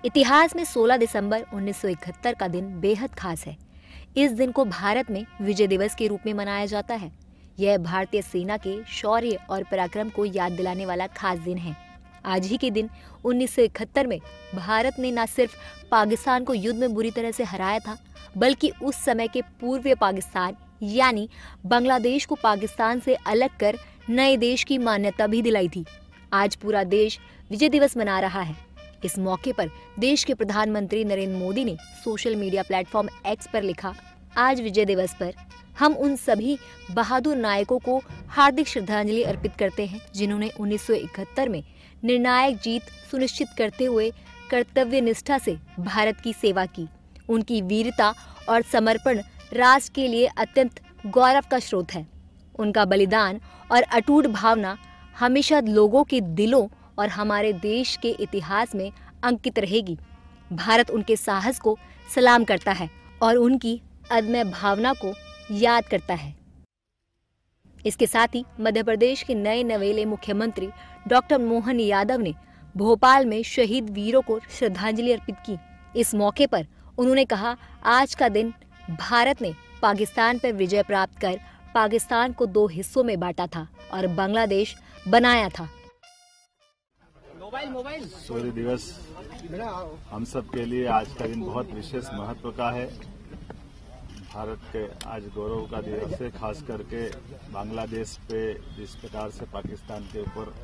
इतिहास में 16 दिसंबर 1971 का दिन बेहद खास है। इस दिन को भारत में विजय दिवस के रूप में मनाया जाता है। यह भारतीय सेना के शौर्य और पराक्रम को याद दिलाने वाला खास दिन है। आज ही के दिन 1971 में भारत ने न सिर्फ पाकिस्तान को युद्ध में बुरी तरह से हराया था, बल्कि उस समय के पूर्वी पाकिस्तान यानी बांग्लादेश को पाकिस्तान से अलग कर नए देश की मान्यता भी दिलाई थी। आज पूरा देश विजय दिवस मना रहा है। इस मौके पर देश के प्रधानमंत्री नरेंद्र मोदी ने सोशल मीडिया प्लेटफॉर्म एक्स पर लिखा, आज विजय दिवस पर हम उन सभी बहादुर नायकों को हार्दिक श्रद्धांजलि अर्पित करते हैं जिन्होंने 1971 में निर्णायक जीत सुनिश्चित करते हुए कर्तव्य निष्ठा से भारत की सेवा की। उनकी वीरता और समर्पण राष्ट्र के लिए अत्यंत गौरव का स्रोत है। उनका बलिदान और अटूट भावना हमेशा लोगों के दिलों और हमारे देश के इतिहास में अंकित रहेगी। भारत उनके साहस को सलाम करता है और उनकी अदम्य भावना को याद करता है। इसके साथ ही मध्य प्रदेश के नए नवेले मुख्यमंत्री डॉक्टर मोहन यादव ने भोपाल में शहीद वीरों को श्रद्धांजलि अर्पित की। इस मौके पर उन्होंने कहा, आज का दिन भारत ने पाकिस्तान पर विजय प्राप्त कर पाकिस्तान को 2 हिस्सों में बांटा था और बांग्लादेश बनाया था। सूर्य दिवस हम सब के लिए आज का दिन बहुत विशेष महत्व का है। भारत के आज गौरव का दिवस है, खास करके बांग्लादेश पे जिस प्रकार से पाकिस्तान के ऊपर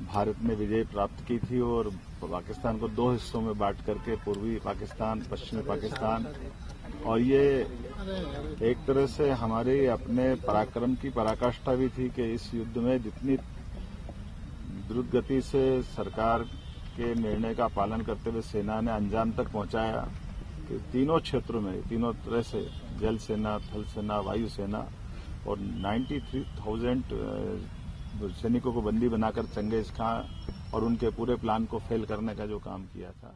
भारत ने विजय प्राप्त की थी और पाकिस्तान को 2 हिस्सों में बांट करके पूर्वी पाकिस्तान, पश्चिमी पाकिस्तान, और ये एक तरह से हमारे अपने पराक्रम की पराकाष्ठा भी थी कि इस युद्ध में जितनी द्रुत गति से सरकार के निर्णय का पालन करते हुए सेना ने अंजाम तक पहुंचाया कि तीनों क्षेत्रों में, तीनों तरह से जल सेना, थल सेना, वायु सेना और 93,000 सैनिकों को बंदी बनाकर चंगेज खां और उनके पूरे प्लान को फेल करने का जो काम किया था।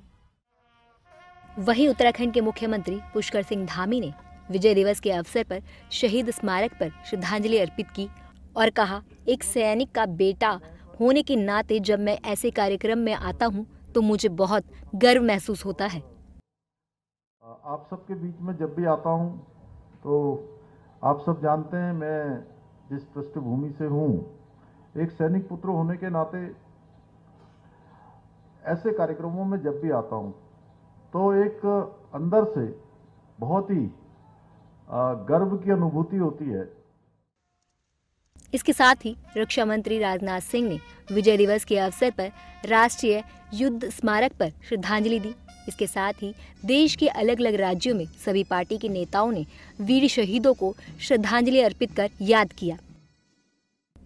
वहीं उत्तराखंड के मुख्यमंत्री पुष्कर सिंह धामी ने विजय दिवस के अवसर पर शहीद स्मारक पर श्रद्धांजलि अर्पित की और कहा, एक सैनिक का बेटा होने के नाते जब मैं ऐसे कार्यक्रम में आता हूं तो मुझे बहुत गर्व महसूस होता है। आप सबके बीच में जब भी आता हूं तो आप सब जानते हैं मैं जिस पृष्ठभूमि से हूं, एक सैनिक पुत्र होने के नाते ऐसे कार्यक्रमों में जब भी आता हूं तो एक अंदर से बहुत ही गर्व की अनुभूति होती है। इसके साथ ही रक्षा मंत्री राजनाथ सिंह ने विजय दिवस के अवसर पर राष्ट्रीय युद्ध स्मारक पर श्रद्धांजलि दी। इसके साथ ही देश के अलग अलग राज्यों में सभी पार्टी के नेताओं ने वीर शहीदों को श्रद्धांजलि अर्पित कर याद किया।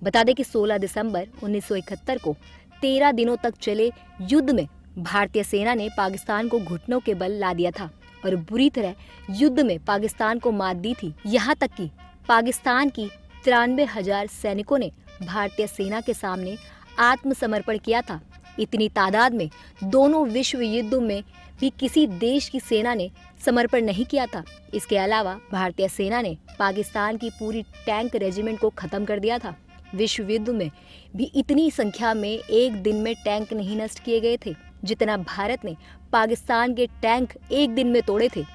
बता दें कि 16 दिसंबर 1971 को 13 दिनों तक चले युद्ध में भारतीय सेना ने पाकिस्तान को घुटनों के बल ला दिया था और बुरी तरह युद्ध में पाकिस्तान को मात दी थी। यहाँ तक कि पाकिस्तान की 93,000 सैनिकों ने भारतीय सेना के सामने आत्मसमर्पण किया था। इतनी तादाद में दोनों विश्व युद्धों में भी किसी देश की सेना ने समर्पण नहीं किया था। इसके अलावा भारतीय सेना ने पाकिस्तान की पूरी टैंक रेजिमेंट को खत्म कर दिया था। विश्व युद्ध में भी इतनी संख्या में एक दिन में टैंक नहीं नष्ट किए गए थे जितना भारत ने पाकिस्तान के टैंक एक दिन में तोड़े थे।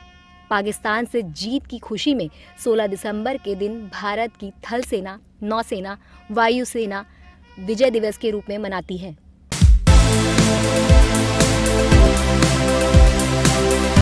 पाकिस्तान से जीत की खुशी में 16 दिसंबर के दिन भारत की थल सेना, नौसेना, वायु सेना विजय दिवस के रूप में मनाती है।